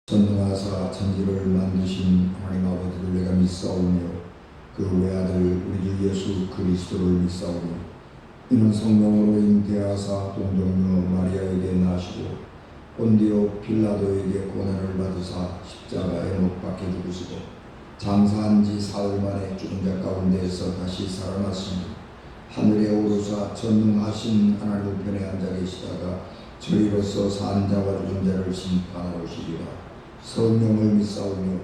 전능하사 천지를 만드신 하나님 아버지를 내가 믿사오며 그 외아들 우리 주 예수 그리스도를 믿사오니 이는 성령으로 잉태하사 동정녀 마리아에게 나시고 본디오 빌라도에게 고난을 받으사 십자가에 못 박혀 죽으시고 장사한 지 사흘 만에 죽은 자 가운데에서 다시 살아나시니 하늘에 오르사 전능하신 하나님 우편에 앉아 계시다가 저희로서 산 자와 죽은 자를 심판하러 오시리라. 성령을 믿사오며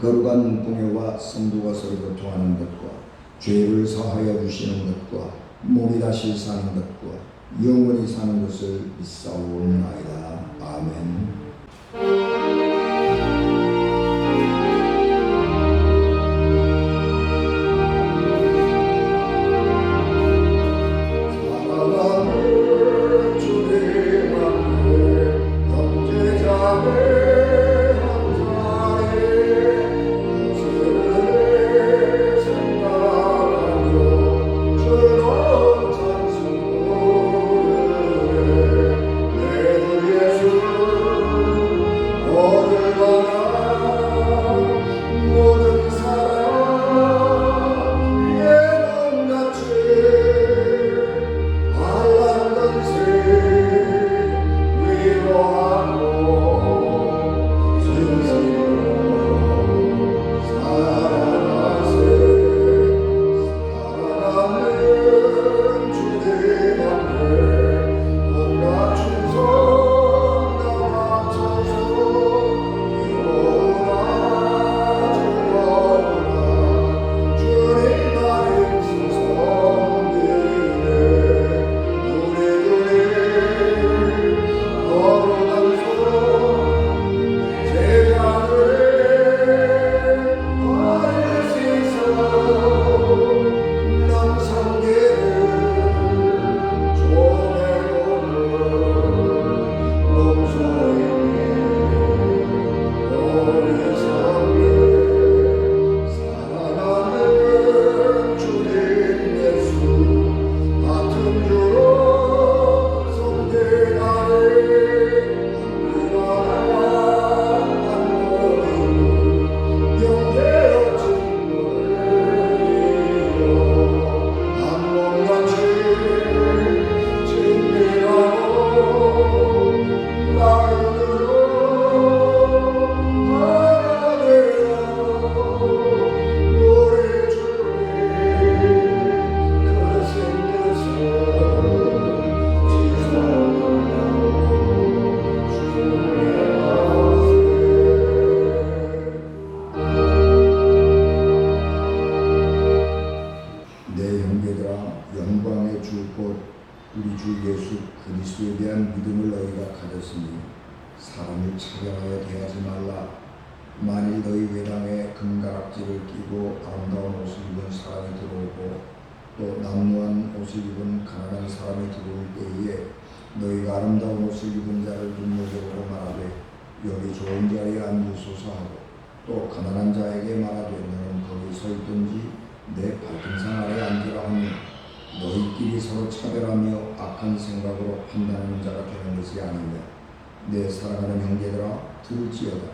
거룩한 문풍회와 성도가 서로 교통하는 것과 죄를 사하여 주시는 것과 몸이 다시 사는 것과 영원히 사는 것을 믿사오나이다. 아멘. 영광의 주 곧 우리 주 예수 그리스도에 대한 믿음을 너희가 가졌으니 사람을 차별하여 대하지 말라. 만일 너희 외당에 금가락지를 끼고 아름다운 옷을 입은 사람이 들어오고 또 남루한 옷을 입은 가난한 사람이 들어올 때에 너희가 아름다운 옷을 입은 자를 눈여겨보고 말하되 여기 좋은 자리에 앉으소서 하고 또 가난한 자에게 말하되 너는 거기 서 있든지 내 발등상 아래 앉으라 하니 너희끼리 서로 차별하며 악한 생각으로 판단하는 자가 되는 것이 아니냐. 내 사랑하는 형제들아 들을지어다.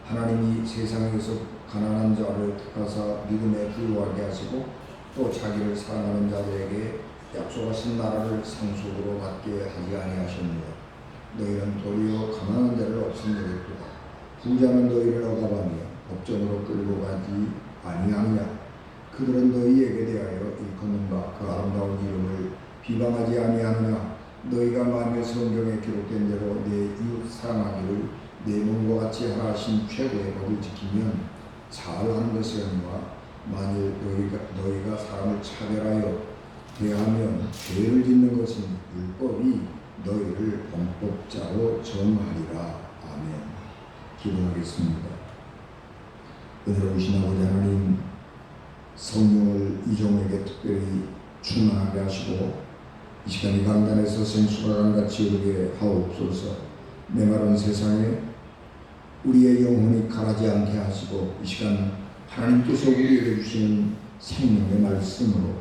하나님이 세상에서 가난한 자를 택하사 믿음에 부유하게 하시고 또 자기를 사랑하는 자들에게 약속하신 나라를 상속으로 받게 하지 아니하셨느냐. 너희는 도리어 가난한 자를 없애려겠도다. 부자는 너희를 억압하며 법정으로 끌고 가지 아니하느냐. 그들은 너희에게 대하여 일컫는가 그 아름다운 이름을 비방하지 아니하느냐. 너희가 만일 성경에 기록된 대로 내 이웃 사랑하기를 내 몸과 같이 하라 하신 최고의 법을 지키면 잘하는 것이 아니라 만일 너희가 사람을 차별하여 대하면 죄를 짓는 것은 율법이 너희를 범법자로 정하리라. 아멘. 기도하겠습니다. 은혜로우신 아버지 하나님, 성령을 이종에게 특별히 충만하게 하시고 이 시간 이 강단에서 생수가강같이 흐르게 하옵소서. 메마른 세상에 우리의 영혼이 가라지 않게 하시고 이 시간 하나님께서 우리에게 주시는 생명의 말씀으로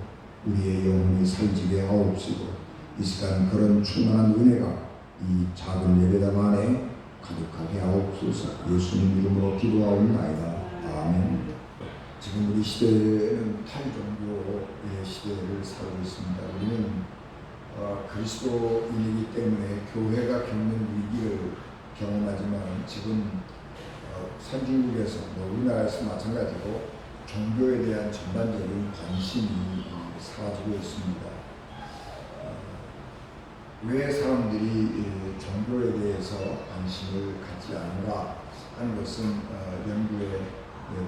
우리의 영혼이 살지게 하옵시고 이 시간 그런 충만한 은혜가 이 작은 예배당 안에 가득하게 하옵소서. 예수님 이름으로 기도하옵나이다. 아멘. 지금 우리 시대는 탈종교의 시대를 살고 있습니다. 우리는 그리스도인이기 때문에 교회가 겪는 위기를 경험하지만 지금 선진국에서 우리나라에서 마찬가지로 종교에 대한 전반적인 관심이 사라지고 있습니다. 왜 사람들이 종교에 대해서 관심을 갖지 않는가 하는 것은 연구의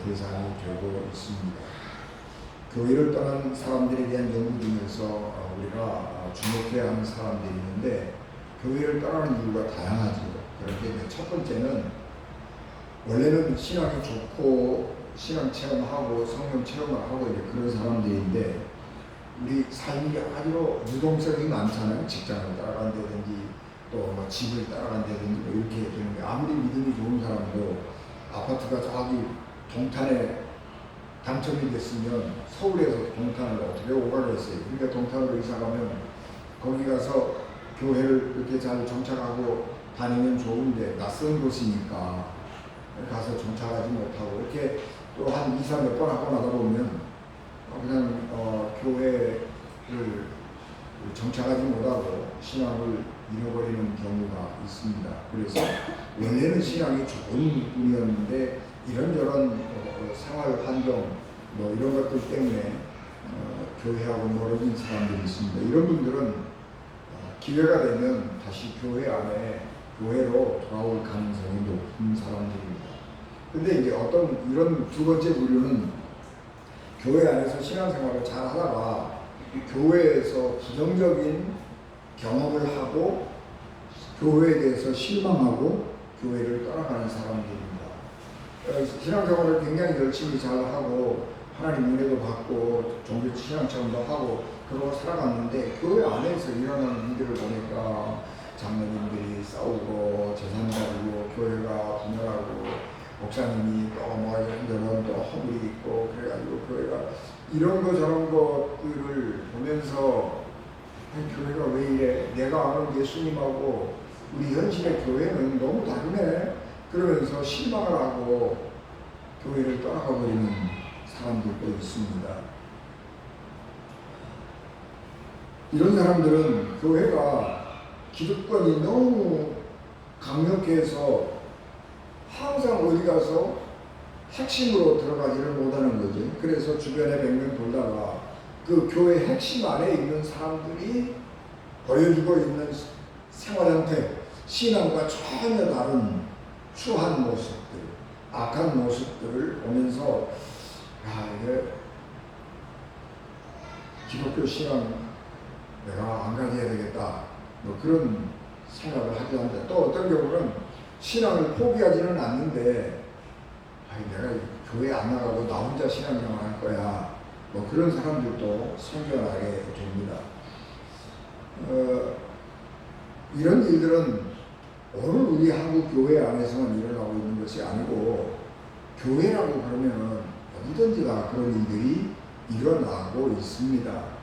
대상이 되고 있습니다. 교회를 떠난 사람들에 대한 연구 중에서 우리가 주목해야 하는 사람들이 있는데 교회를 떠나는 이유가 다양하죠. 그런데 첫 번째는 원래는 신앙이 좋고 신앙 체험하고 성령 체험을 하고 이제 그런 사람들인데 우리 삶이 아주 유동성이 많잖아요. 직장을 따라간다든지 또 뭐 집을 따라간다든지 뭐 이렇게 되는 게 아무리 믿음이 좋은 사람도 아파트가 저기 동탄에 당첨이 됐으면 서울에서 동탄을 어떻게 오가를 했어요. 그러니까 동탄으로 이사 가면 거기 가서 교회를 이렇게 잘 정착하고 다니면 좋은데 낯선 곳이니까 가서 정착하지 못하고 이렇게 또 한 2, 3몇 번 하고 나다 보면 그냥 교회를 정착하지 못하고 신앙을 잃어버리는 경우가 있습니다. 그래서 원래는 신앙이 좋은 분이었는데 이런저런 생활 환경 뭐 이런 것들 때문에 교회하고 멀어진 사람들이 있습니다. 이런 분들은 기회가 되면 다시 교회 안에 교회로 돌아올 가능성이 높은 사람들입니다. 근데 이제 어떤 이런 두 번째 부류는 교회 안에서 신앙생활을 잘 하다가 교회에서 부정적인 경험을 하고 교회에 대해서 실망하고 교회를 떠나가는 사람들입니다. 신앙생활을 굉장히 열심히 잘 하고 하나님 은혜도 받고 종교 신앙체험도 하고 그러고 살아갔는데 교회 안에서 일어나는 일들을 보니까 장로님들이 싸우고 재산 가지고 교회가 분열하고 목사님이 또뭐 이런저런 또 허물이 있고 그래가지고 교회가 이런 거 저런 것들을 보면서 교회가 왜 이래? 내가 아는 예수님하고 우리 현실의 교회는 너무 다르네. 그러면서 실망을 하고 교회를 떠나가 버리는 사람들도 있습니다. 이런 사람들은 교회가 기득권이 너무 강력해서 항상 어디 가서 핵심으로 들어가지를 못하는 거지. 그래서 주변에 100명 돌다가 그 교회 핵심 안에 있는 사람들이 보여주고 있는 생활 형태, 신앙과 전혀 다른 추한 모습들, 악한 모습들을 보면서 이게 기독교 신앙 내가 안 가져야 되겠다. 뭐 그런 생각을 하게 합니다. 또 어떤 경우는 신앙을 포기하지는 않는데 내가 교회 안 나가고 나 혼자 신앙생활 할 거야. 뭐 그런 사람들도 생겨나게 됩니다. 이런 일들은 오늘 우리 한국 교회 안에서만 일어나고 있는 것이 아니고 교회라고 그러면 어디든지 다 그런 일들이 일어나고 있습니다.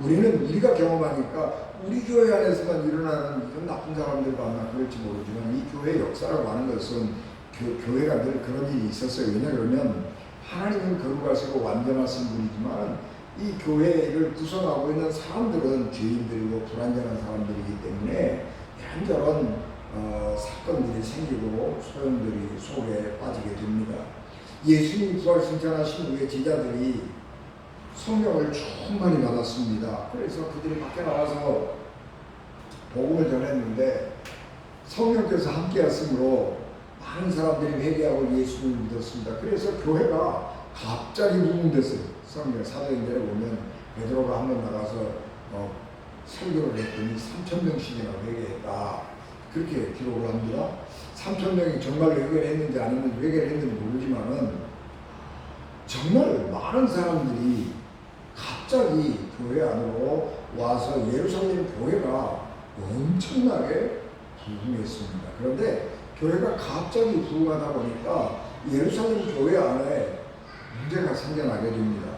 우리는 우리가 경험하니까 우리 교회 안에서만 일어나는 이런 나쁜 사람들 만나 그럴지 모르지만 이 교회 역사라고 하는 것은 교회가 늘 그런 일이 있었어요. 왜냐하면 하나님은 거룩하시고 완전하신 분이지만 이 교회를 구성하고 있는 사람들은 죄인들이고 불완전한 사람들이기 때문에 이런저런 사건들이 생기고 소용들이 속에 빠지게 됩니다. 예수님이 부활승천하신 후에 제자들이 성령을 충만히 받았습니다. 그래서 그들이 밖에 나와서 복음을 전했는데 성령께서 함께 하심으로 많은 사람들이 회개하고 예수님을 믿었습니다. 그래서 교회가 갑자기 부흥됐어요. 성경 사도행전에 보면 베드로가 한번 나가서 설교를 했더니 3,000명씩이나 회개했다. 그렇게 기록을 합니다. 3,000명이 정말 회개를 했는지 아니면 회개를 했는지 모르지만은 정말 많은 사람들이 갑자기 교회 안으로 와서 예루살렘 교회가 엄청나게 부흥했습니다. 그런데 교회가 갑자기 부흥하다 보니까 예루살렘 교회 안에 문제가 생겨나게 됩니다.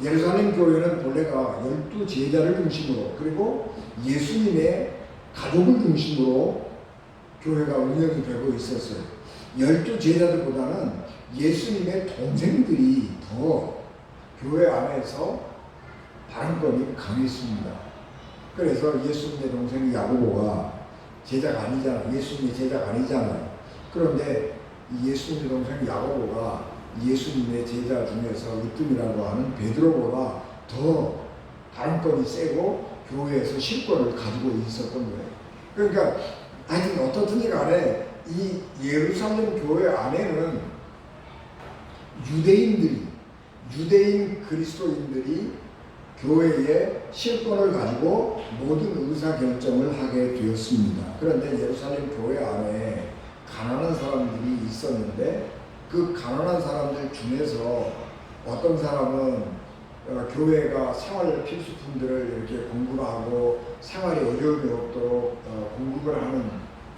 예루살렘 교회는 본래가 12 제자를 중심으로 그리고 예수님의 가족을 중심으로 교회가 운영이 되고 있었어요. 12제자들보다는 예수님의 동생들이 더 교회 안에서 발언권이 강했습니다. 그래서 예수님의 동생 야고보가 제자가 아니잖아. 예수님의 제자가 아니잖아요. 그런데 예수님의 동생 야고보가 예수님의 제자 중에서 으뜸이라고 하는 베드로보다 더 발언권이 세고 교회에서 실권을 가지고 있었던 거예요. 그러니까 하여튼 어떻든지 간에 이 예루살렘 교회 안에는 유대인 그리스도인들이 교회의 실권을 가지고 모든 의사결정을 하게 되었습니다. 그런데 예루살렘 교회 안에 가난한 사람들이 있었는데 그 가난한 사람들 중에서 어떤 사람은 교회가 생활 필수품들을 이렇게 공급하고 생활이 어려움이 없도록 공급을 하는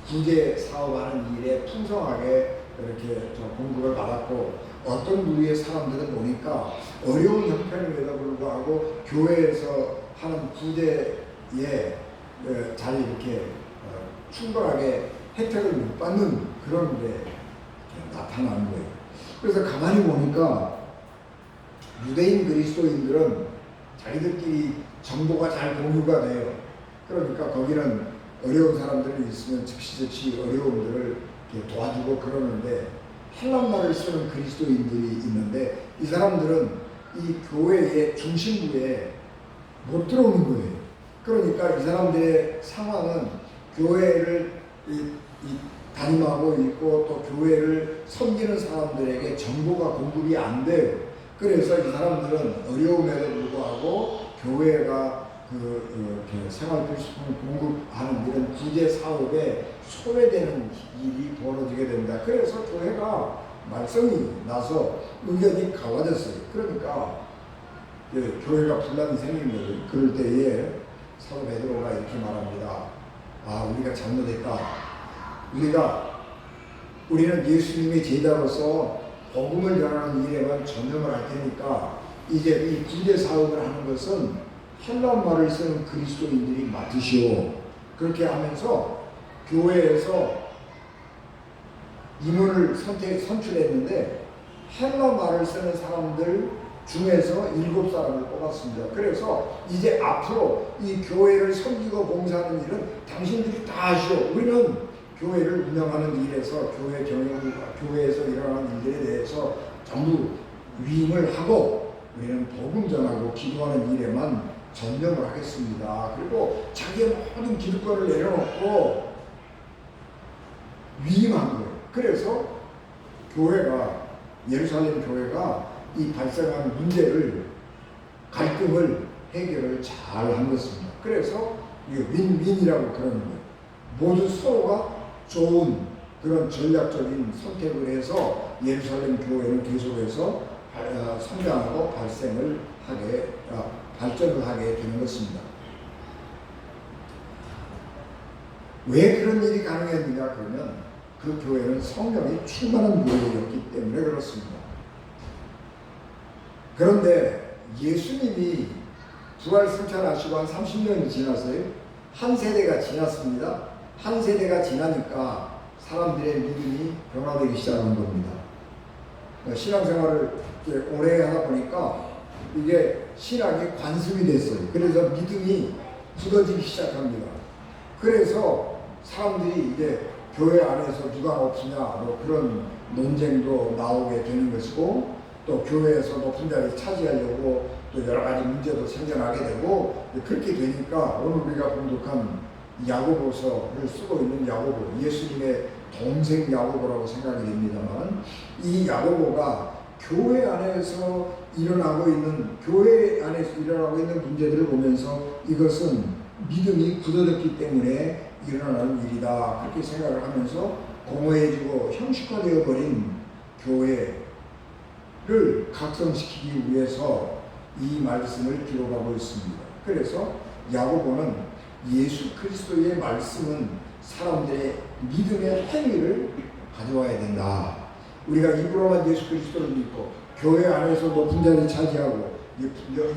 구제 사업하는 일에 풍성하게 이렇게 공급을 받았고, 어떤 부류의 사람들은 보니까 어려운 형편임에도 불구하고 교회에서 하는 구제에 잘 이렇게 충분하게 혜택을 못 받는 그런 게 나타나는 거예요. 그래서 가만히 보니까 유대인 그리스도인들은 자기들끼리 정보가 잘 공유가 돼요. 그러니까 거기는 어려운 사람들이 있으면 즉시 어려움들을 도와주고 그러는데, 헬란말을 쓰는 그리스도인들이 있는데 이 사람들은 이 교회의 중심부에 못 들어오는 거예요. 그러니까 이 사람들의 상황은 교회를 담임하고 있고 또 교회를 섬기는 사람들에게 정보가 공급이 안 돼요. 그래서 이 사람들은 어려움에도 불구하고 교회가 생활 필수품 공급하는 이런 구제 사업에 소외되는 일이 벌어지게 된다. 그래서 교회가 말썽이 나서 의견이 갈라졌어요. 그러니까 교회가 분란이 생긴 거예요. 그럴 때에 사도 베드로가 이렇게 말합니다. 우리가 잘못했다. 우리는 예수님의 제자로서 복음을 전하는 일에만 전념을 할 테니까 이제 이 구제 사업을 하는 것은 헬란말을 쓰는 그리스도인들이 맡으시오. 그렇게 하면서 교회에서 임원을 선출했는데 헬란말을 쓰는 사람들 중에서 7사람을 뽑았습니다. 그래서 이제 앞으로 이 교회를 섬기고 봉사하는 일은 당신들이 다 하시오. 우리는 교회를 운영하는 일에서 교회에서 일어나는 일들에 대해서 전부 위임을 하고 우리는 복음 전하고 기도하는 일에만 전념을 하겠습니다. 그리고 자기의 모든 기득권을 내려놓고 위임한 거예요. 그래서 예루살렘 교회가 이 발생한 문제를, 갈등을 해결을 잘 한 것입니다. 그래서 이게 윈윈이라고 그러는 거예요. 모두 서로가 좋은 그런 전략적인 선택을 해서 예루살렘 교회는 계속해서 성장하고 발전을 하게 되는 것입니다. 왜 그런 일이 가능했느냐 그러면 그 교회는 성령이 충만한 교회였기 때문에 그렇습니다. 그런데 예수님이 부활 승천하시고 한 30년이 지났어요. 한 세대가 지났습니다. 한 세대가 지나니까 사람들의 믿음이 변화되기 시작한 겁니다. 신앙생활을 오래 하다 보니까 이게 신앙이 관습이 됐어요. 그래서 믿음이 굳어지기 시작합니다. 그래서 사람들이 이제 교회 안에서 누가 높으냐 그런 논쟁도 나오게 되는 것이고, 또 교회에서 높은 자리 차지하려고 또 여러 가지 문제도 생겨나게 되고, 그렇게 되니까 오늘 우리가 봉독한 야고보서를 쓰고 있는 야고보, 예수님의 동생 야고보라고 생각이 됩니다만, 이 야고보가 교회 안에서 일어나고 있는 문제들을 보면서 이것은 믿음이 굳어졌기 때문에 일어나는 일이다, 그렇게 생각을 하면서 공허해지고 형식화되어 버린 교회를 각성시키기 위해서 이 말씀을 기록하고 있습니다. 그래서 야고보는 예수 그리스도의 말씀은 사람들의 믿음의 행위를 가져와야 된다. 우리가 입으로만 예수 그리스도를 믿고 교회 안에서 높은 자리 차지하고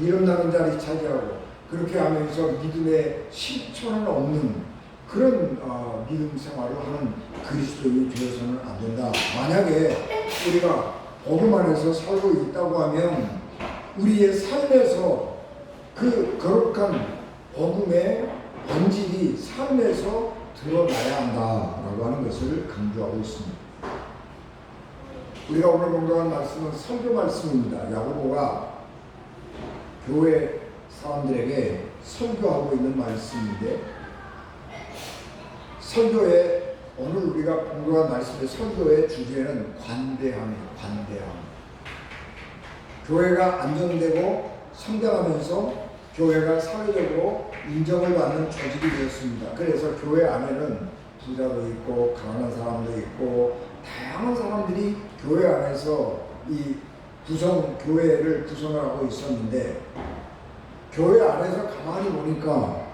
일어나는 자리 차지하고 그렇게 하면서 믿음의 실천은 없는 그런 믿음 생활을 하는 그리스도인이 되어서는 안 된다. 만약에 우리가 복음 안에서 살고 있다고 하면 우리의 삶에서 그 거룩한 복음의 본질이 삶에서 드러나야 한다라고 하는 것을 강조하고 있습니다. 우리가 오늘 공부한 말씀은 설교 말씀입니다. 야고보가 교회 사람들에게 설교하고 있는 말씀인데, 설교의 오늘 우리가 공부한 말씀의 설교의 주제는 관대함이에요. 관대함. 교회가 안정되고 성장하면서 교회가 사회적으로 인정을 받는 조직이 되었습니다. 그래서 교회 안에는 부자도 있고 가난한 사람도 있고 다양한 사람들이 교회 안에서 이 교회를 구성을 하고 있었는데, 교회 안에서 가만히 보니까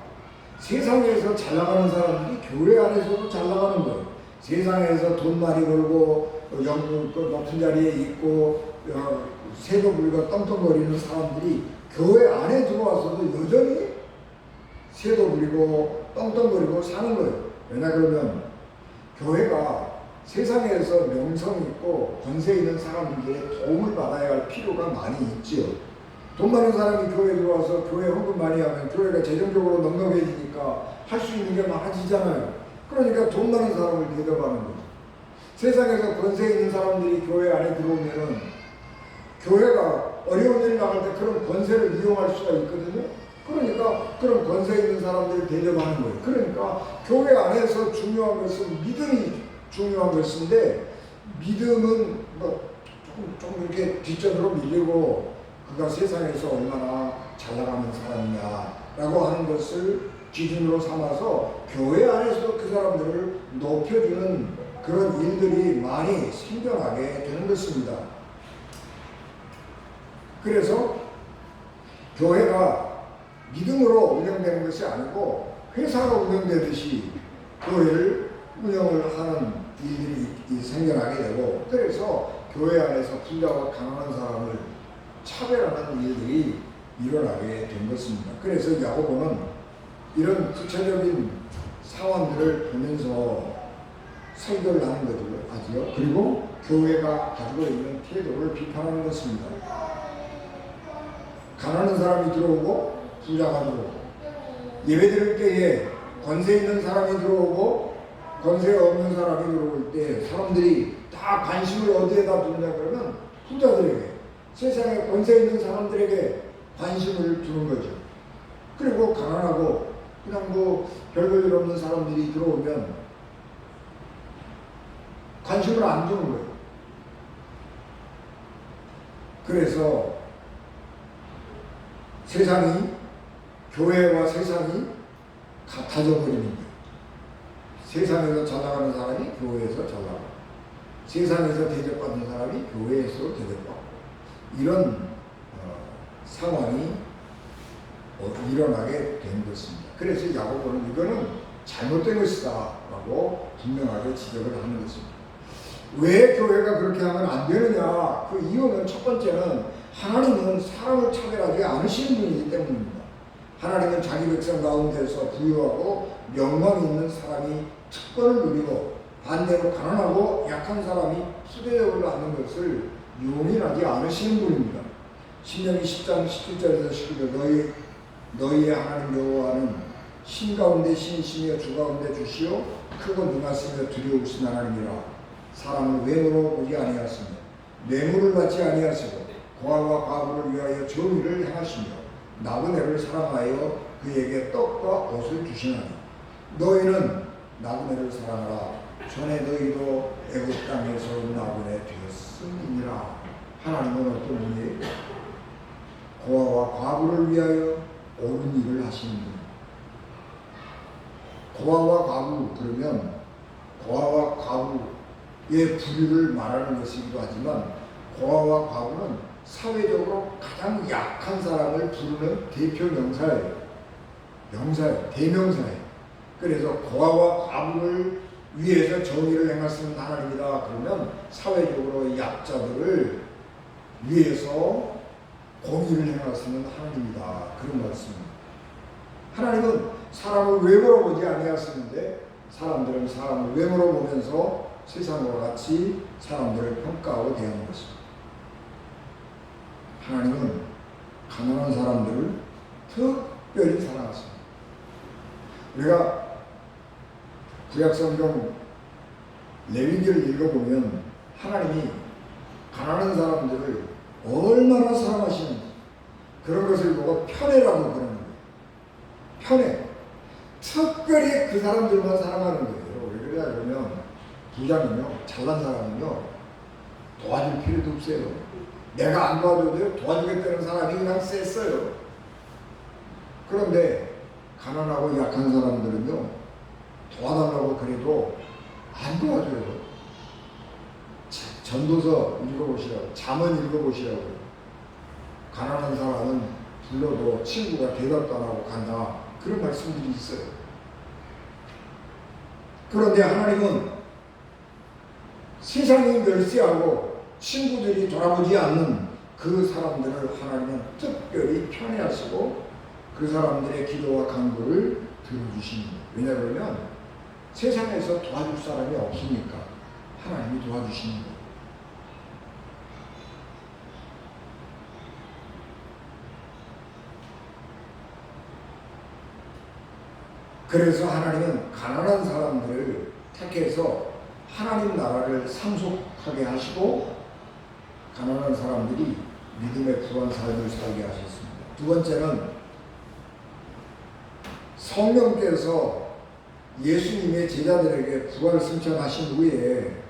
세상에서 잘 나가는 사람들이 교회 안에서도 잘 나가는 거예요. 세상에서 돈 많이 벌고 높은 자리에 있고 새도 부리고 떵떵거리는 사람들이 교회 안에 들어와서도 여전히 새도 부리고 떵떵거리고 사는 거예요. 왜냐 그러면 교회가 세상에서 명성 있고 권세 있는 사람들의 도움을 받아야 할 필요가 많이 있지요. 돈 많은 사람이 교회에 들어와서 교회 헌금 많이 하면 교회가 재정적으로 넉넉해지니까 할 수 있는 게 많아지잖아요. 그러니까 돈 많은 사람을 대접하는 거죠. 세상에서 권세 있는 사람들이 교회 안에 들어오면은 교회가 어려운 일 나갈 때 그런 권세를 이용할 수가 있거든요. 그러니까 그런 권세 있는 사람들을 대접하는 거예요. 그러니까 교회 안에서 중요한 것은 믿음이 중요한 것인데, 믿음은 조금 이렇게 뒷전으로 밀리고 그가 세상에서 얼마나 잘 나가는 사람이냐라고 하는 것을 기준으로 삼아서 교회 안에서도 그 사람들을 높여주는 그런 일들이 많이 생겨나게 되는 것입니다. 그래서 교회가 믿음으로 운영되는 것이 아니고 회사가 운영되듯이 교회를 운영을 하는 일들이 생겨나게 되고, 그래서 교회 안에서 부자와 가난한 사람을 차별하는 일들이 일어나게 된 것입니다. 그래서 야고보는 이런 구체적인 상황들을 보면서 설교를 하는 거죠. 그리고 교회가 가지고 있는 태도를 비판하는 것입니다. 가난한 사람이 들어오고 부자가 들어오고, 예배드릴 때에 권세 있는 사람이 들어오고 권세 없는 사람이 들어올 때 사람들이 다 관심을 어디에다 두느냐 그러면 부자들에게, 세상에 권세 있는 사람들에게 관심을 두는 거죠. 그리고 가난하고 그냥 별볼 일 없는 사람들이 들어오면 관심을 안 주는 거예요. 그래서 교회와 세상이 같아져 버리는 거예요. 세상에서 잘 나가는 사람이 교회에서 잘 나가고, 세상에서 대접받는 사람이 교회에서 대접받고, 이런 상황이 일어나게 된 것입니다. 그래서 야고보는 이거는 잘못된 것이다 라고 분명하게 지적을 하는 것입니다. 왜 교회가 그렇게 하면 안 되느냐? 그 이유는 첫 번째는 하나님은 사람을 차별하지 않으시는 분이기 때문입니다. 하나님은 자기 백성 가운데서 부유하고 명망 있는 사람이 특권을 누리고 반대로 가난하고 약한 사람이 수대접을 받는 것을 용인하지 않으시는 분입니다. 신명기 10장 17절에서 19절 너희의 하나님 여호와는 신 가운데 신이시며 주 가운데 주시오 크고 능하시며 두려우신 하나님이라. 사람을 외모로 보지 아니하시며 뇌물을 받지 아니하시고 고아와 과부를 위하여 정의를 행하시며 나그네를 사랑하여 그에게 떡과 옷을 주시나니 너희는 나그네를 사랑하라. 전에 너희도 애굽 땅에서 나그네 되었음이니라. 하나님은 어떤 분이에요? 고아와 과부를 위하여 옳은 일을 하시는 분. 고아와 과부 그러면 고아와 과부의 부류를 말하는 것이기도 하지만, 고아와 과부는 사회적으로 가장 약한 사람을 부르는 대표 명사예요. 대명사예요. 그래서 고아와 과부를 위해서 정의를 행하시는 하나님이다 그러면 사회적으로 약자들을 위해서 공의를 행하시는 하나님이다, 그런 말씀입니다. 하나님은 사람을 외모로 보지 아니하시는데 사람들은 사람을 외모로 보면서 세상과 같이 사람들을 평가하고 대하는 것입니다. 하나님은 가난한 사람들을 특별히 사랑하십니다. 우리가 구약성경 레위기를 읽어보면 하나님이 가난한 사람들을 얼마나 사랑하시는지 그런 것을 보고 편애라고 그러는 거예요. 편애. 특별히 그 사람들만 사랑하는 거예요. 왜 그러냐 그러면 부자는요, 잘난 사람은요 도와줄 필요도 없어요. 내가 안 도와줘도 도와주겠다는 사람이 그냥 셌어요. 그런데 가난하고 약한 사람들은요 도와달라고 그래도 안 도와줘요. 전도서 읽어보시라고, 잠언 읽어보시라고. 가난한 사람은 불러도 친구가 대답도 안 하고 간다, 그런 말씀들이 있어요. 그런데 하나님은 세상이 멸시하고 친구들이 돌아보지 않는 그 사람들을 하나님은 특별히 편애하시고 그 사람들의 기도와 간구를 들어주십니다. 왜냐하면 세상에서 도와줄 사람이 없으니까 하나님이 도와주시는 거예요. 그래서 하나님은 가난한 사람들을 택해서 하나님 나라를 상속하게 하시고 가난한 사람들이 믿음의 불완 삶을 살게 하셨습니다. 두 번째는 성령께서 예수님의 제자들에게 부활 승천하신 후에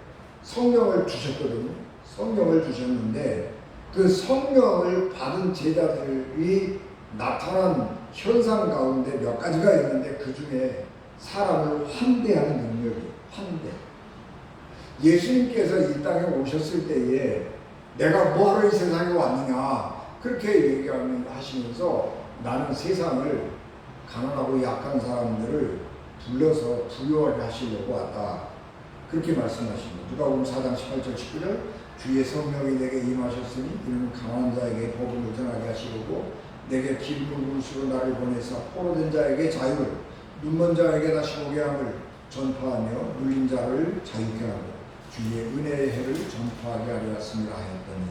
성령을 주셨거든요. 성령을 주셨는데 그 성령을 받은 제자들이 나타난 현상 가운데 몇 가지가 있는데 그 중에 사람을 환대하는 능력이에요. 환대. 예수님께서 이 땅에 오셨을 때에 내가 뭐하러 이 세상에 왔느냐 그렇게 얘기하시면서 나는 세상을 가난하고 약한 사람들을 불러서 부유하게 하시려고 왔다, 그렇게 말씀하십니다. 누가복음 4장 18절 19절 주의 성령이 내게 임하셨으니 이는 가난한 자에게 복음을 전하게 하시려고 내게 기름을 부으시고 나를 보내사 포로된 자에게 자유를, 눈먼 자에게 다시 보게 함을 전파하며 눌린 자를 자유케 하고 주의 은혜의 해를 전파하게 하려 왔습니다 하였더니,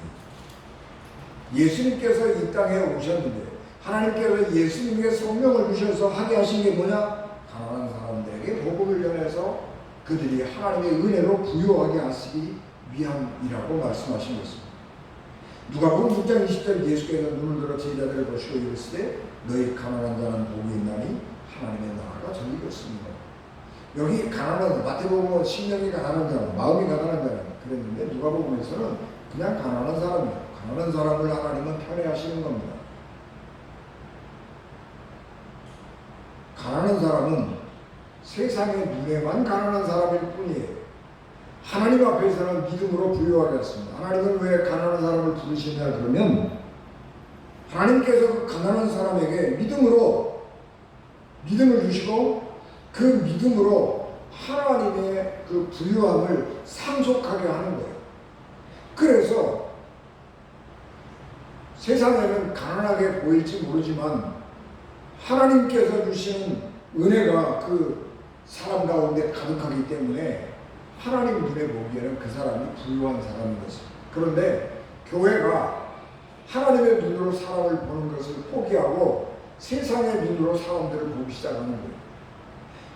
예수님께서 이 땅에 오셨는데 하나님께서 예수님에게 성령을 주셔서 하게 하신 게 뭐냐? 가난한 사람들에게 복음을 전해서 그들이 하나님의 은혜로 부유하게 하시기 위함이라고 말씀하신 것입니다. 누가복음 6장 20절 예수께서 눈을 들어 제자들을 보시고 이르시되 너희 가난한 자는 복이 있나니 하나님의 나라가 저희 있습니다. 여기 가난한, 마태복음은 심령이 가난한 자는, 마음이 가난한 자는 그랬는데 누가복음에서는 그냥 가난한 사람이에요. 가난한 사람을 하나님은 편애하시는 겁니다. 가난한 사람은 세상의 눈에만 가난한 사람일 뿐이에요. 하나님 앞에서는 믿음으로 부유하게 했습니다. 하나님은 왜 가난한 사람을 부르시냐 그러면 하나님께서 그 가난한 사람에게 믿음을 주시고 그 믿음으로 하나님의 그 부유함을 상속하게 하는 거예요. 그래서 세상에는 가난하게 보일지 모르지만 하나님께서 주시는 은혜가 그 사람 가운데 가득하기 때문에 하나님 눈에 보기에는 그 사람이 부유한 사람인 것입니다. 그런데 교회가 하나님의 눈으로 사람을 보는 것을 포기하고 세상의 눈으로 사람들을 보기 시작하는 거예요.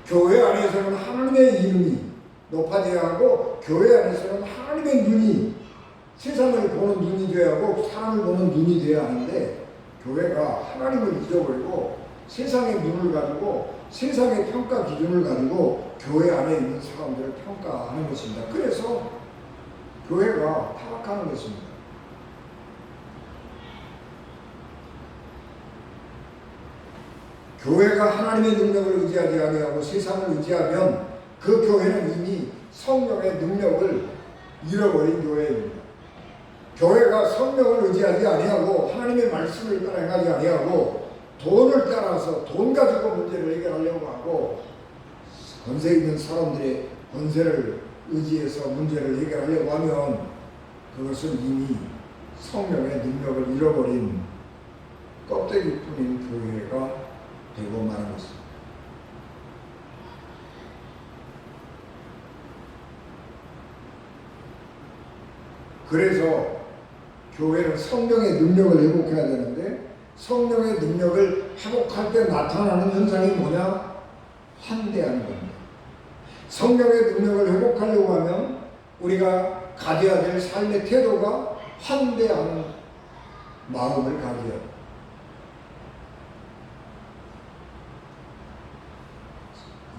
교회 안에서는 하나님의 이름이 높아져야 하고 교회 안에서는 하나님의 눈이 세상을 보는 눈이 되어야 하고 사람을 보는 눈이 되어야 하는데 교회가 하나님을 잊어버리고 세상의 눈을 가지고 세상의 평가 기준을 가지고 교회 안에 있는 사람들을 평가하는 것입니다. 그래서 교회가 타락하는 것입니다. 교회가 하나님의 능력을 의지하지 아니하고 세상을 의지하면 그 교회는 이미 성령의 능력을 잃어버린 교회입니다. 교회가 성령을 의지하지 아니하고 하나님의 말씀을 따라 행하지 아니하고 돈을 따라서 돈 가지고 문제를 해결하려고 하고 권세 있는 사람들의 권세를 의지해서 문제를 해결하려고 하면 그것은 이미 성령의 능력을 잃어버린 껍데기뿐인 교회가 되고 마는 것입니다. 그래서 교회는 성령의 능력을 회복해야 되는데 성령의 능력을 회복할 때 나타나는 현상이 뭐냐? 환대하는 겁니다. 성령의 능력을 회복하려고 하면 우리가 가져야 될 삶의 태도가 환대하는 마음을 가져야 돼요.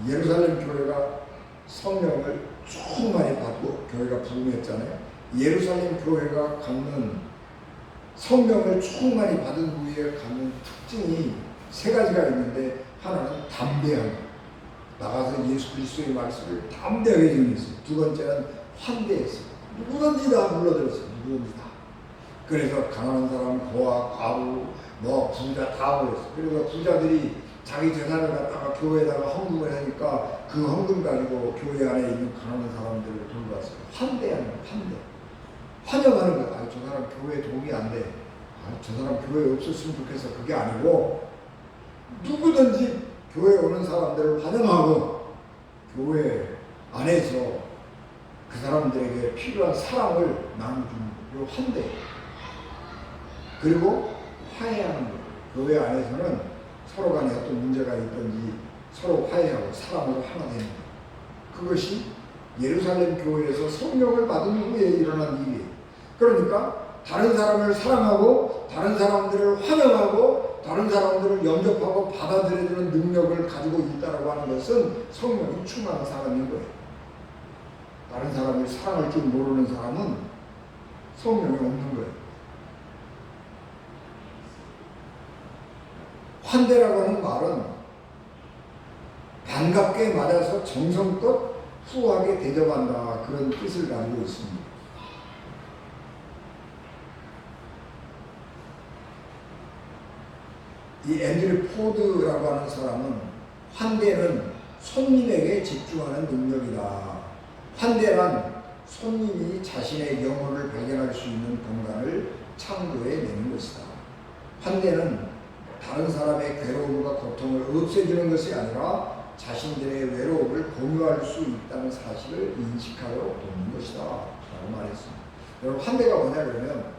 예루살렘 교회가 성령을 충만히 받고 교회가 부흥했잖아요. 예루살렘 교회가 갖는 성령을 충만히 받은 후에 갖는 특징이 세 가지가 있는데 하나는 담대함. 나가서 예수 그리스도의 말씀을 담대하게 전했어요. 두 번째는 환대했어요. 누구든지 다 불러들었어요. 누구든지 다. 그래서 가난한 사람, 고아, 과부, 부자 다 불렀어요. 그래서 부자들이 자기 재산을 갖다가 교회에다가 헌금을 하니까 그 헌금 가지고 교회 안에 있는 가난한 사람들을 돌봤어요. 환대하는 거예요. 환대. 환영하는 거예요. 아, 저 사람 교회에 도움이 안 돼. 아, 저 사람 교회에 없었으면 좋겠어. 그게 아니고 누구든지 교회에 오는 사람들을 환영하고 교회 안에서 그 사람들에게 필요한 사랑을 나눠주는 요 환대. 그리고 화해하는 거예요. 교회 안에서는 서로 간에 어떤 문제가 있든지 서로 화해하고 사랑으로 하나 되는 거예요. 그것이 예루살렘 교회에서 성령을 받은 후에 일어난 일이에요. 그러니까 다른 사람을 사랑하고 다른 사람들을 환영하고 다른 사람들을 영접하고 받아들여주는 능력을 가지고 있다고 하는 것은 성령이 충만한 사람인 거예요. 다른 사람을 사랑할 줄 모르는 사람은 성령이 없는 거예요. 환대라고 하는 말은 반갑게 맞아서 정성껏 후하게 대접한다, 그런 뜻을 가지고 있습니다. 이 앤드류 포드라고 하는 사람은 환대는 손님에게 집중하는 능력이다. 환대란 손님이 자신의 영혼을 발견할 수 있는 공간을 창조해 내는 것이다. 환대는 다른 사람의 괴로움과 고통을 없애주는 것이 아니라 자신들의 외로움을 공유할 수 있다는 사실을 인식하여 돕는 것이다 라고 말했습니다. 여러분, 환대가 뭐냐 그러면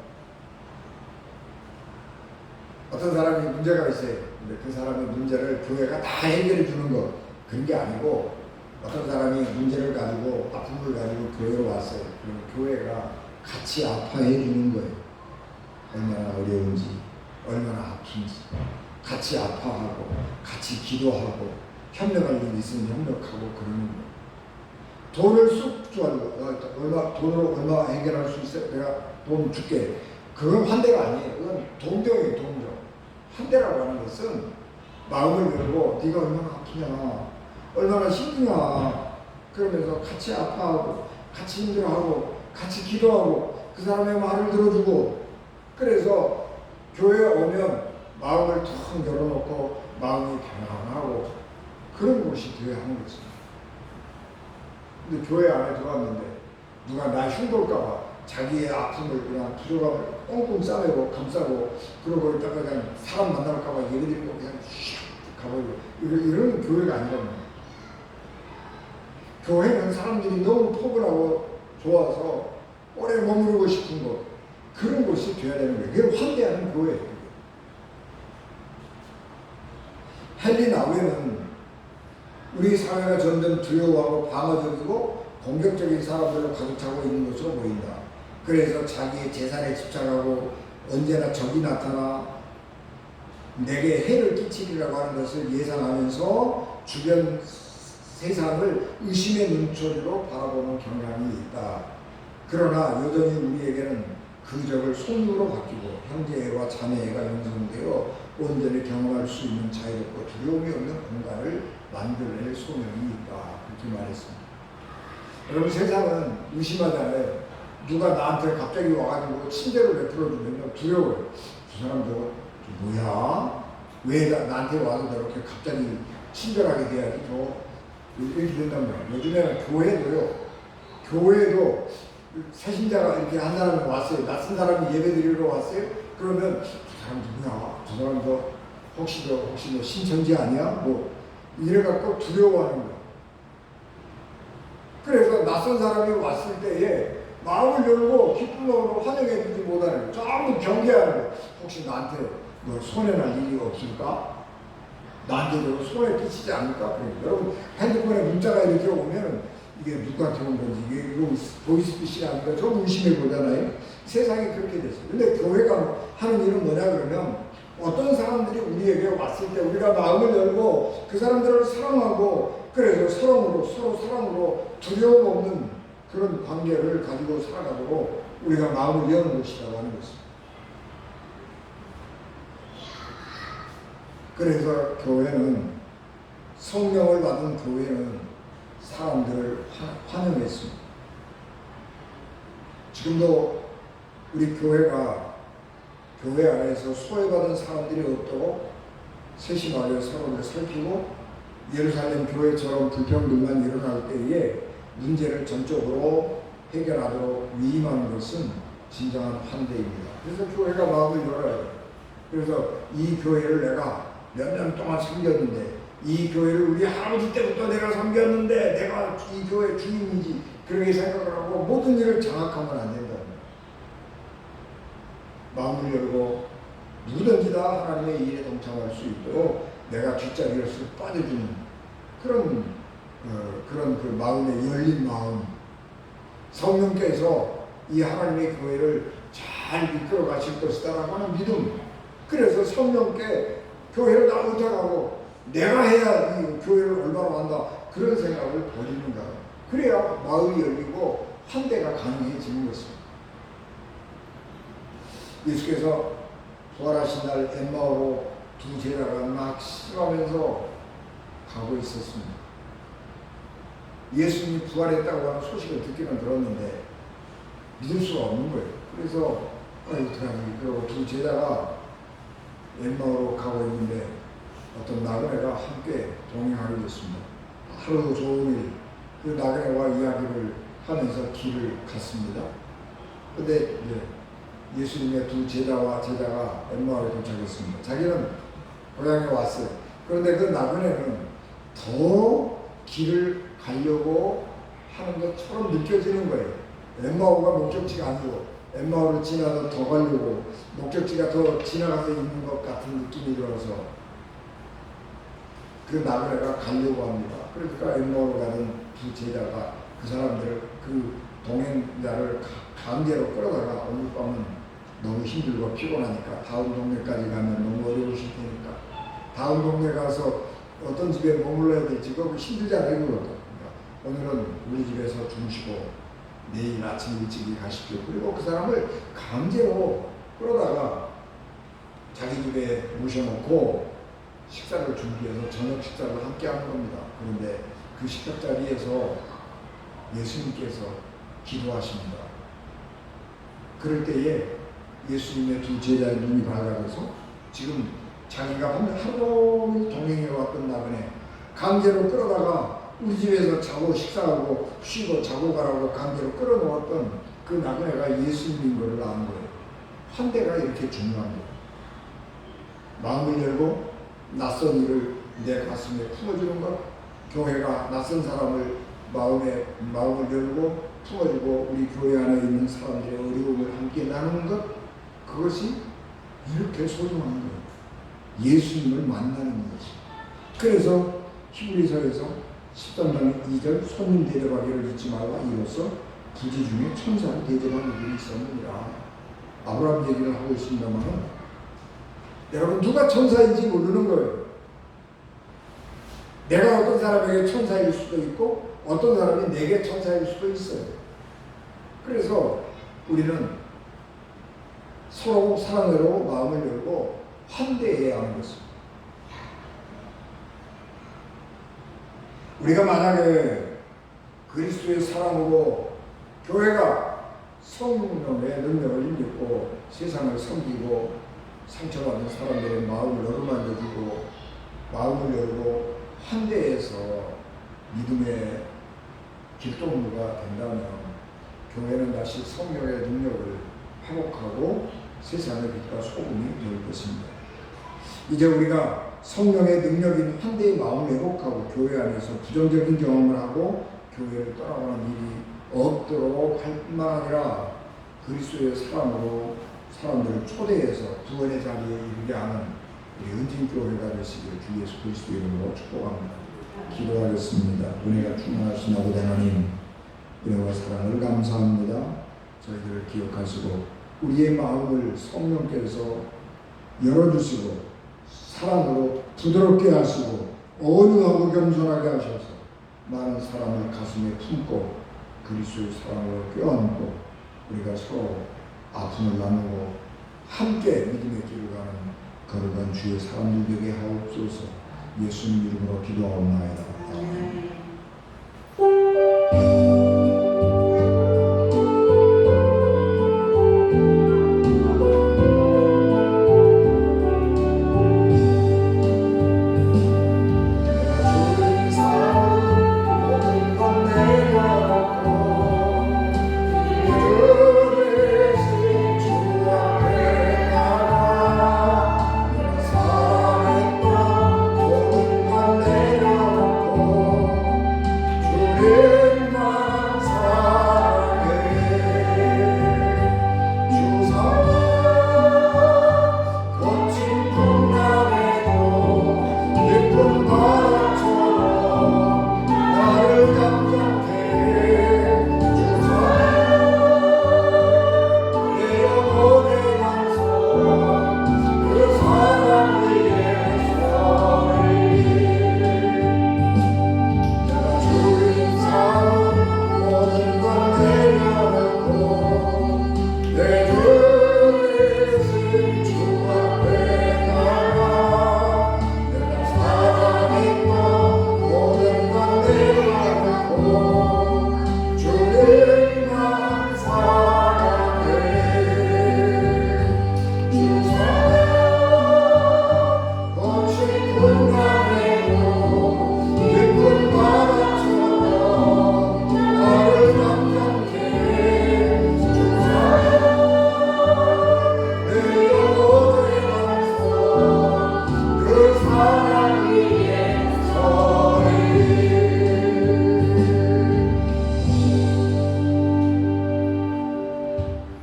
어떤 사람이 문제가 있어요. 근데 그 사람의 문제를 교회가 다 해결해 주는 것, 그런 게 아니고 어떤 사람이 문제를 가지고 아픔을 가지고 교회로 왔어요. 그럼 교회가 같이 아파해 주는 거예요. 얼마나 어려운지, 얼마나 아픈지 같이 아파하고 같이 기도하고 협력할 일이 있으면 협력하고 그러는 거예요. 돈을 쑥 줘가지고 돈으로 얼마 해결할 수 있어요? 내가 돈 줄게. 그건 환대가 아니에요. 그건 동정이에요. 동정. 환대라고 하는 것은 마음을 열고 네가 얼마나 아프냐, 얼마나 힘드냐, 그러면서 같이 아파하고 같이 힘들어하고 같이 기도하고 그 사람의 말을 들어주고, 그래서 교회에 오면 마음을 텅 열어놓고 마음이 편안하고 그런 곳이 되어야 하는 거지. 근데 교회 안에 들어왔는데 누가 나 흉볼까봐 자기의 아픔을 그냥 부족함을 꽁꽁 싸매고 감싸고 그러고 있다가 그냥 사람 만날까봐 예를 들고 그냥 슉 가버리고 이런 교회가 아니란 말이야. 교회는 사람들이 너무 포근하고 좋아서 오래 머무르고 싶은 것, 그런 곳이 되어야 되는 거예요. 그게 환대하는 교회예요. 헨리 나우에는 우리 사회가 점점 두려워하고 방어적이고 공격적인 사람들로 가득 차고 있는 것으로 보인다. 그래서 자기의 재산에 집착하고 언제나 적이 나타나 내게 해를 끼치리라고 하는 것을 예상하면서 주변 세상을 의심의 눈초리로 바라보는 경향이 있다. 그러나 여전히 우리에게는 그 적을 속력으로 바뀌고 형제애와 자매애가 형성되어 온전히 경험할 수 있는 자유롭고 두려움이 없는 공간을 만들어낼 소명이 있다. 그렇게 말했습니다. 여러분, 세상은 의심하잖아요. 누가 나한테 갑자기 와가지고 친절을 베풀어주면 두려워요. 저 사람도 뭐야? 왜 나한테 와서 저렇게 갑자기 친절하게 돼야지? 이렇게 된단 말이에요. 요즘에는 교회도 새신자가 이렇게 한 사람이 왔어요. 낯선 사람이 예배 드리러 왔어요. 그러면 저 사람 누구야? 저 사람도 혹시 너 신천지 아니야? 뭐 이래갖고 두려워하는 거예요. 그래서 낯선 사람이 왔을 때에 마음을 열고 기쁜 마음으로 환영해 주지 못하는 거, 전부 경계하는 거. 혹시 나한테 뭐 손해날 일이 없을까? 나한테도 손해 끼치지 않을까? 여러분 핸드폰에 문자가 이렇게 오면 이게 누구한테 온 건지, 이게 이거 보이스피싱이 아닌가 좀 의심해 보잖아요. 세상이 그렇게 됐어요. 근데 교회가 하는 일은 뭐냐 그러면, 어떤 사람들이 우리에게 왔을 때 우리가 마음을 열고 그 사람들을 사랑하고, 그래서 서로 사랑으로 두려움 없는 그런 관계를 가지고 살아가도록 우리가 마음을 여는 것이라고 하는 것입니다. 그래서 교회는, 성령을 받은 교회는 사람들을 환영했습니다. 지금도 우리 교회가 교회 안에서 소외받은 사람들이 없도록 세심하게 서로를 살피고, 예루살렘 교회처럼 불평등만 일어날 때에 문제를 전적으로 해결하도록 위임하는 것은 진정한 환대입니다. 그래서 교회가 마음을 열어야 돼요. 그래서 이 교회를 내가 몇 년 동안 섬겼는데, 이 교회를 우리 할아버지 때부터 내가 섬겼는데 내가 이 교회 주인이지, 그렇게 생각을 하고 모든 일을 장악하면 안 된다. 마음을 열고 누구든지 다 하나님의 일에 동참할 수 있도록 내가 뒷자리를 쓱 빠져주는 그런 그 마음의 열린 마음, 성령께서 이 하나님의 교회를 잘 이끌어 가실 것이다라고 하는 믿음. 그래서 성령께 교회를 나 의탁하고 내가 해야 이 교회를 올바로 한다, 그런 생각을 버리는가. 그래야 마음이 열리고 환대가 가능해지는 것입니다. 예수께서 부활하신 날 엠마오로 두 제자가 막 시름하면서 가고 있었습니다. 예수님이 부활했다고 하는 소식을 듣기는 들었는데 믿을 수가 없는 거예요. 그래서 어떡하니, 그리고 두 제자가 엠마오로 가고 있는데 어떤 나그네가 함께 동행하게 됐습니다. 하루 종일 그 나그네와 이야기를 하면서 길을 갔습니다. 그런데 예수님의 두 제자가 엠마오에 도착했습니다. 자기는 고향에 왔어요. 그런데 그 나그네는 더 길을 가려고 하는 것처럼 느껴지는 거예요. 엠마오가 목적지가 아니고 엠마오를 지나서 더 가려고, 목적지가 더 지나가서 있는 것 같은 느낌이 들어서 그 나그네가 가려고 합니다. 그러니까 엠마오로 가는 두 제자가 그 사람들을, 그 동행자를 강제로 끌어다가 오늘 밤은 너무 힘들고 피곤하니까 다음 동네까지 가면 너무 어려우실 테니까 다음 동네 가서 어떤 집에 머물러야 될지 그거 힘들잖아요. 그러니까 오늘은 우리 집에서 주무시고 내일 아침 일찍 가십시오. 그리고 그 사람을 강제로 끌어다가 자기 집에 모셔놓고 식사를 준비해서 저녁 식사를 함께 하는 겁니다. 그런데 그 식탁 자리에서 예수님께서 기도하십니다. 그럴 때에 예수님의 두 제자의 눈이 밝아져서 지금 자기가 하루 종일 동행해왔던 나그네 강제로 끌어다가 우리 집에서 자고 식사하고 쉬고 자고 가라고 강제로 끌어놓았던 그 나그네가 예수님인 것을 아는 거예요. 환대가 이렇게 중요한 거예요. 마음을 열고 낯선 일을 내 가슴에 품어주는 것, 교회가 낯선 사람을 마음을 열고 품어주고 우리 교회 안에 있는 사람들의 어려움을 함께 나누는 것, 그것이 이렇게 소중한 거예요. 예수님을 만나는 것이. 그래서 히브리서에서 13장 2절 손님 대접하기를 잊지 말라, 이로써 부지 중에 천사를 대접하는 일이 있었느니라. 아브라함 얘기를 하고 있습니다만 여러분, 누가 천사인지 모르는 거예요. 내가 어떤 사람에게 천사일 수도 있고 어떤 사람이 내게 천사일 수도 있어요. 그래서 우리는 서로 사랑으로 마음을 열고 환대해야 하는 것입니다. 우리가 만약에 그리스도의 사랑으로 교회가 성령의 능력을 힘입고 세상을 섬기고 상처받은 사람들의 마음을 어루만져주고 마음을 열고 환대해서 믿음의 길동무가 된다면 교회는 다시 성령의 능력을 회복하고 세상의 빛과 소금이 될 것입니다. 이제 우리가 성령의 능력인 환대의 마음을 회복하고 교회 안에서 부정적인 경험을 하고 교회를 떠나가는 일이 없도록 할 뿐만 아니라 그리스도의 사랑으로 사람들을 초대해서 구원의 자리에 이르게 하는 우리 은진교회가 되시기를 주 예수 그리스도 이름으로 축복합니다. 기도하겠습니다. 은혜가 충만하신 아버지 하나님, 은혜와 사랑을 감사합니다. 저희들을 기억하시고 우리의 마음을 성령께서 열어주시고 사랑으로 부드럽게 하시고 온유하고 겸손하게 하셔서 많은 사람을 가슴에 품고 그리스도의 사랑으로 껴안고 우리가 서로 아픔을 나누고 함께 믿음의 길을 가는 거룩한 주의 사람들 되게 하옵소서. 예수님 이름으로 기도하옵나이다. 아멘.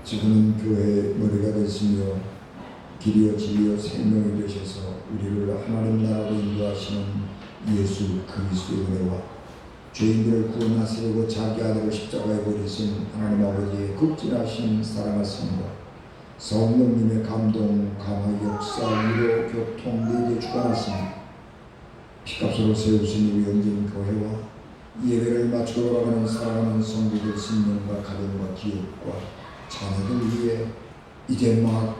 지금은 교회의 머리가 되시며 길이요 진리요 생명이 되셔서 우리를 하나님 나라로 인도하시는 예수 그리스도의 은혜와 죄인들을 구원하시려고 자기 아들을 십자가에 버리신 하나님 아버지의 극진하신 사랑하심과 성령님의 감동, 감화, 역사, 위로, 교통, 내게 주관하심 피값으로 세우신 우리 은진교회와 예배를 마치고 돌아가는 사랑하는 성도들 신령과 가정과 기업과 자녀들 위해 이제 막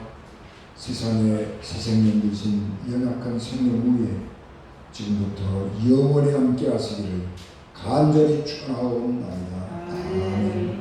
세상에 새 생명 주신 연약한 생명 위에 지금부터 영원히 함께 하시기를 간절히 축원하옵나이다. 아멘.